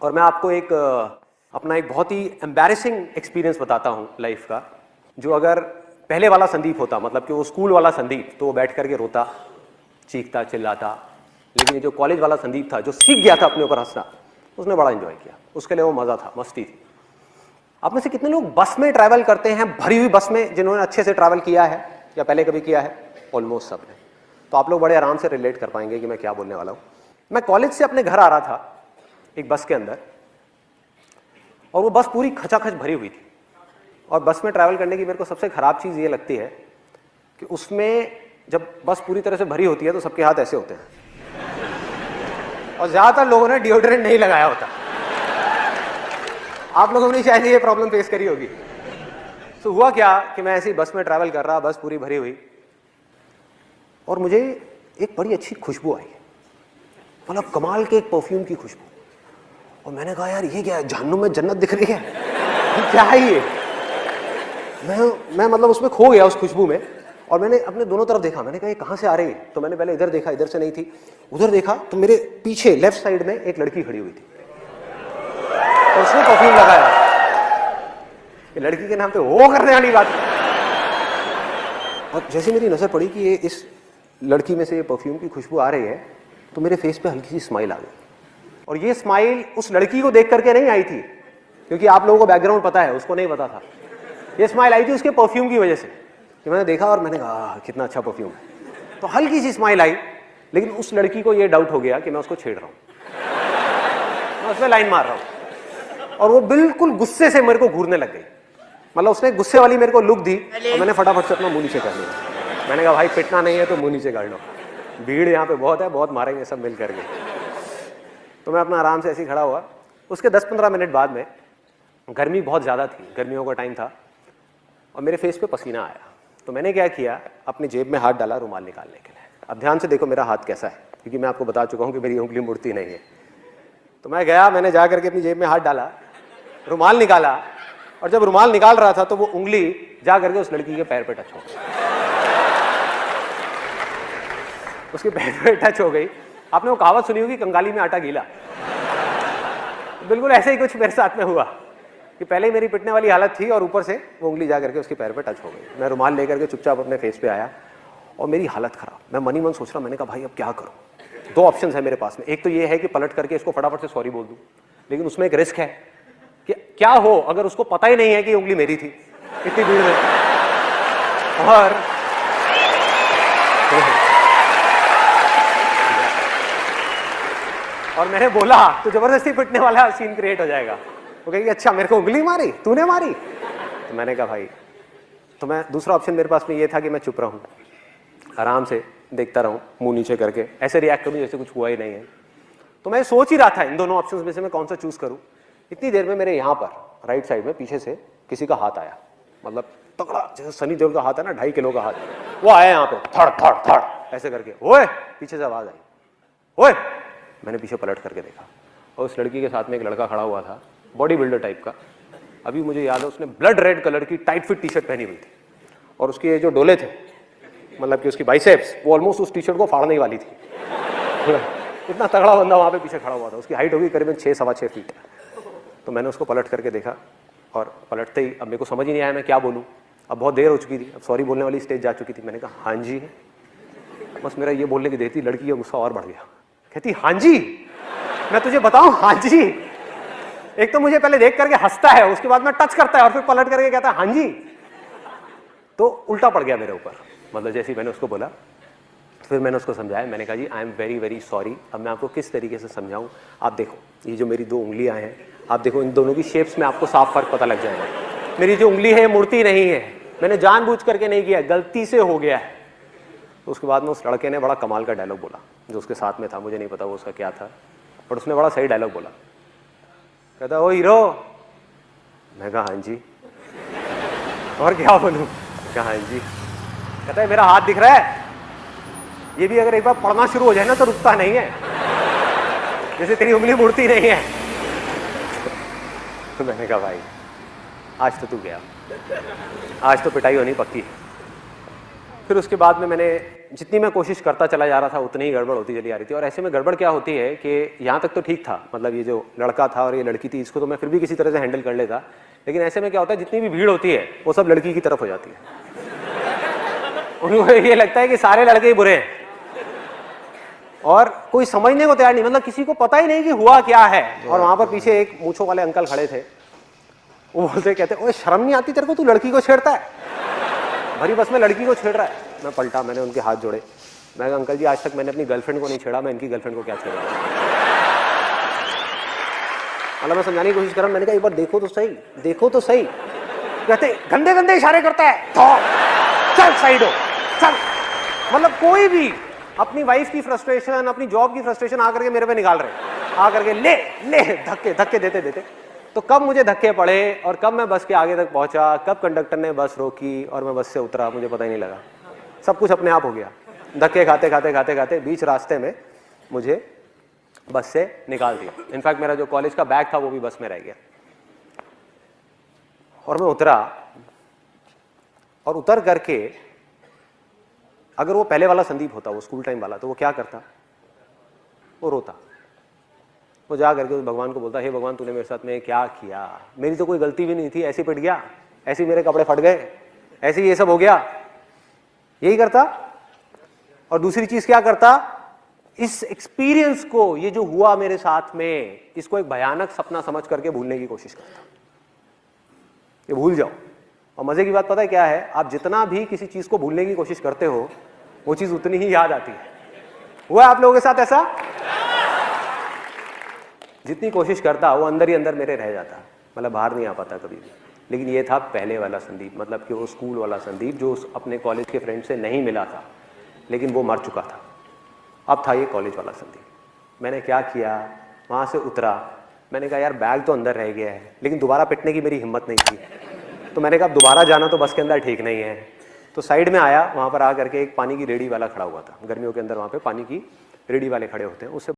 और मैं आपको एक अपना एक बहुत ही एम्बैरेसिंग एक्सपीरियंस बताता हूँ लाइफ का, जो अगर पहले वाला संदीप होता, मतलब कि वो स्कूल वाला संदीप, तो वो बैठ करके रोता, चीखता, चिल्लाता। लेकिन ये जो कॉलेज वाला संदीप था, जो सीख गया था अपने ऊपर हंसना, उसने बड़ा एंजॉय किया। उसके लिए वो मज़ा था, मस्ती थी। आप में से कितने लोग बस में ट्रैवल करते हैं, भरी हुई बस में, जिन्होंने अच्छे से ट्रैवल किया है या पहले कभी किया है? ऑलमोस्ट सब ने। तो आप लोग बड़े आराम से रिलेट कर पाएंगे कि मैं क्या बोलने वाला हूँ। मैं कॉलेज से अपने घर आ रहा था एक बस के अंदर, और वो बस पूरी खचाखच भरी हुई थी। और बस में ट्रैवल करने की मेरे को सबसे ख़राब चीज़ ये लगती है कि उसमें जब बस पूरी तरह से भरी होती है तो सबके हाथ ऐसे होते हैं, और ज़्यादातर लोगों ने डिओड्रेंट नहीं लगाया होता। आप लोगों ने शायद ये प्रॉब्लम फेस करी होगी। तो हुआ क्या कि मैं ऐसी बस में ट्रैवल कर रहा, बस पूरी भरी हुई, और मुझे एक बड़ी अच्छी खुशबू आई, मतलब कमाल के एक परफ्यूम की खुशबू। और मैंने कहा यार ये क्या है, जहन्नुम में जन्नत दिख रही है, ये क्या है ये? मैं मतलब उसमें खो गया, उस खुशबू में। और मैंने अपने दोनों तरफ देखा, मैंने कहा ये कहाँ से आ रही है? तो मैंने पहले इधर देखा, इधर से नहीं थी। उधर देखा तो मेरे पीछे लेफ्ट साइड में एक लड़की खड़ी हुई थी, और उसने परफ्यूम लगाया। ये लड़की के नाम पे वो करने वाली बात। और जैसे मेरी नजर पड़ी कि ये इस लड़की में से ये परफ्यूम की खुशबू आ रही है, तो मेरे फेस पे हल्की सी स्माइल आ गई। और ये स्माइल उस लड़की को देख करके नहीं आई थी, क्योंकि आप लोगों को बैकग्राउंड पता है, उसको नहीं पता था। ये स्माइल आई थी उसके परफ्यूम की वजह से, कि मैंने देखा और मैंने कहा कितना अच्छा परफ्यूम है। तो हल्की सी स्माइल आई, लेकिन उस लड़की को ये डाउट हो गया कि मैं उसको छेड़ रहा हूँ, मैं उसमें लाइन मार रहा हूँ। और वो बिल्कुल गुस्से से मेरे को घूरने लग गई, मतलब उसने गुस्से वाली मेरे को लुक दी, और मैंने फटाफट से अपना मुंह नीचे कर लिया। मैंने कहा भाई पिटना नहीं है तो मुंह नीचे कर लो, भीड़ यहाँ पे बहुत है, बहुत मारेंगे सब मिल करके। तो मैं अपना आराम से ऐसे ही खड़ा हुआ। उसके 10-15 मिनट बाद में, गर्मी बहुत ज़्यादा थी, गर्मियों का टाइम था, और मेरे फेस पे पसीना आया। तो मैंने क्या किया, अपनी जेब में हाथ डाला रुमाल निकालने के लिए। अब ध्यान से देखो मेरा हाथ कैसा है, क्योंकि मैं आपको बता चुका हूँ कि मेरी उंगली मुड़ती नहीं है। तो मैं गया, मैंने जा करके अपनी जेब में हाथ डाला, रुमाल निकाला, और जब रुमाल निकाल रहा था तो वो उंगली जा करके उस लड़की के पैर पे टच हो गई। उसके पैर पे टच हो गई। आपने वो कहावत सुनी होगी, कंगाली में आटा गीला। बिल्कुल ऐसे ही कुछ मेरे साथ में हुआ कि पहले ही मेरी पिटने वाली हालत थी, और ऊपर से वो उंगली जा करके उसके पैर पे टच हो गई। मैं रुमाल लेकर के चुपचाप अपने फेस पे आया, और मेरी हालत खराब। मैं मन ही मन सोच रहा, मैंने कहा भाई अब क्या करूं? दो ऑप्शन है मेरे पास में। एक तो ये है कि पलट करके इसको फटाफट से सॉरी बोल दूं, लेकिन उसमें एक रिस्क है कि क्या हो अगर उसको पता ही नहीं है कि उंगली मेरी थी इतनी भीड़ में। और मैंने बोला तो जबरदस्ती पिटने वाला सीन क्रिएट हो जाएगा। वो कहेगी अच्छा मेरे को उंगली मारी, तूने मारी? तो मैंने कहा भाई, तो मैं दूसरा ऑप्शन मेरे पास में ये था कि मैं चुप रहूं, आराम से देखता रहूं, मुंह नीचे करके ऐसे रिएक्ट करूं जैसे कुछ हुआ ही नहीं है। तो मैं सोच ही रहा था इन दोनों ऑप्शंस में से मैं कौन सा चूज करूं। इतनी देर में मेरे यहाँ पर राइट साइड में पीछे से किसी का हाथ आया, मतलब तगड़ा, जैसे सनी देओल का हाथ है ना, 2.5 किलो का हाथ, वो आया यहाँ पे, थड़ थड़ थड़ ऐसे करके। ओए, पीछे से आवाज आई, ओए। मैंने पीछे पलट करके देखा, और उस लड़की के साथ में एक लड़का खड़ा हुआ था, बॉडी बिल्डर टाइप का। अभी मुझे याद है उसने ब्लड रेड कलर की टाइट फिट टी शर्ट पहनी हुई थी, और उसके जो डोले थे, मतलब कि उसकी बाइसेप्स, वो ऑलमोस्ट उस टी शर्ट को फाड़ने वाली थी। इतना तगड़ा बंदा वहाँ पे पीछे खड़ा हुआ था। उसकी हाइट होगी करीबन 6-6.25 फीट। तो मैंने उसको पलट करके देखा, और पलटते ही अब मेरे को समझ ही नहीं आया मैं क्या बोलूँ। अब बहुत देर हो चुकी थी, अब सॉरी बोलने वाली स्टेज जा चुकी थी। मैंने कहा हाँ जी। बस मेरा ये बोलने की देर थी, लड़की का गुस्सा और बढ़ गया। कहती हाँ जी, मैं तुझे बताऊं हाँ जी। एक तो मुझे पहले देख करके हंसता है, उसके बाद में टच करता है, और फिर पलट करके कहता है हाँ जी। तो उल्टा पड़ गया मेरे ऊपर, मतलब जैसे ही मैंने उसको बोला। फिर मैंने उसको समझाया, मैंने कहा जी I am very very sorry. अब मैं आपको किस तरीके से समझाऊं, आप देखो ये जो मेरी 2 उंगलियां हैं, आप देखो इन दोनों की शेप्स में आपको साफ फर्क पता लग जाएगा। मेरी जो उंगली है मुड़ती नहीं है, मैंने जानबूझ करके नहीं किया, गलती से हो गया है। तो उसके बाद में उस लड़के ने बड़ा कमाल का डायलॉग बोला, जो उसके साथ में था, मुझे नहीं पता वो उसका क्या था, बट उसने बड़ा सही डायलॉग बोला। कहता ओ हीरो। मैं कहा हाँ जी। और क्या बोलूं? कहा हाँ जी। कहता है मेरा हाथ दिख रहा है, ये भी अगर एक बार पढ़ना शुरू हो जाए ना तो रुकता नहीं है, जैसे तेरी उंगली मुड़ती नहीं है। तो मैंने कहा भाई आज तो तू गया, आज तो पिटाई होनी पक्की। फिर उसके बाद में मैंने जितनी मैं कोशिश करता चला जा रहा था उतनी ही गड़बड़ होती चली आ रही थी। और ऐसे में गड़बड़ क्या होती है कि यहाँ तक तो ठीक था, मतलब ये जो लड़का था और ये लड़की थी, इसको तो मैं फिर भी किसी तरह से हैंडल कर लेता, लेकिन ऐसे में क्या होता है जितनी भी भीड़ होती है वो सब लड़की की तरफ हो जाती है। उनको ये लगता है कि सारे लड़के ही बुरे हैं और कोई समझने को तैयार नहीं, मतलब किसी को पता ही नहीं कि हुआ क्या है। और वहां पर पीछे एक मूंछों वाले अंकल खड़े थे, वो बोलते कहते ओए शर्म नहीं आती तेरे को, तू लड़की को छेड़ता है, भरी बस में लड़की को छेड़ रहा है। मैं पलटा, मैंने उनके हाथ जोड़े, मैं कहा अंकल जी आज तक मैंने अपनी गर्लफ्रेंड को नहीं छेड़ा, मैं इनकी गर्लफ्रेंड को क्या छेड़ा। मतलब मैं समझाने की कोशिश कर रहा हूं, मैंने कहा एक बार देखो तो सही, देखो तो सही। कहते गंदे गंदे इशारे करता है, चल साइड हो चल। मतलब कोई भी अपनी वाइफ की फ्रस्ट्रेशन, अपनी जॉब की फ्रस्ट्रेशन आकर के मेरे पे निकाल रहे, आकर के ले ले धक्के धक्के देते देते। तो कब मुझे धक्के पड़े और कब मैं बस के आगे तक पहुंचा, कब कंडक्टर ने बस रोकी और मैं बस से उतरा, मुझे पता ही नहीं लगा। सब कुछ अपने आप हो गया, धक्के खाते खाते खाते खाते बीच रास्ते में मुझे बस से निकाल दिया। इनफैक्ट मेरा जो कॉलेज का बैग था वो भी बस में रह गया। और मैं उतरा, और उतर करके अगर वो पहले वाला संदीप होता, वो स्कूल टाइम वाला, तो वो क्या करता, वो रोता, वो जा करके उस भगवान को बोलता, हे भगवान तूने मेरे साथ में क्या किया, मेरी तो कोई गलती भी नहीं थी, ऐसे पिट गया, ऐसे मेरे कपड़े फट गए, ऐसे ये सब हो गया। यही करता। और दूसरी चीज क्या करता, इस एक्सपीरियंस को, ये जो हुआ मेरे साथ में, इसको एक भयानक सपना समझ करके भूलने की कोशिश करता, ये भूल जाओ। और मजे की बात पता है क्या है, आप जितना भी किसी चीज को भूलने की कोशिश करते हो वो चीज उतनी ही याद आती है। हुआ आप लोगों के साथ ऐसा? जितनी कोशिश करता वो अंदर ही अंदर मेरे रह जाता, मतलब बाहर नहीं आ पाता कभी भी। लेकिन ये था पहले वाला संदीप, मतलब कि वो स्कूल वाला संदीप जो अपने कॉलेज के फ्रेंड से नहीं मिला था, लेकिन वो मर चुका था। अब था ये कॉलेज वाला संदीप। मैंने क्या किया, वहाँ से उतरा, मैंने कहा यार बैग तो अंदर रह गया है, लेकिन दोबारा पिटने की मेरी हिम्मत नहीं थी। तो मैंने कहा दोबारा जाना तो बस के अंदर ठीक नहीं है। तो साइड में आया, वहाँ पर आ करके एक पानी की रेडी वाला खड़ा हुआ था, गर्मियों के अंदर वहाँ पे पानी की रेडी वाले खड़े होते हैं, उससे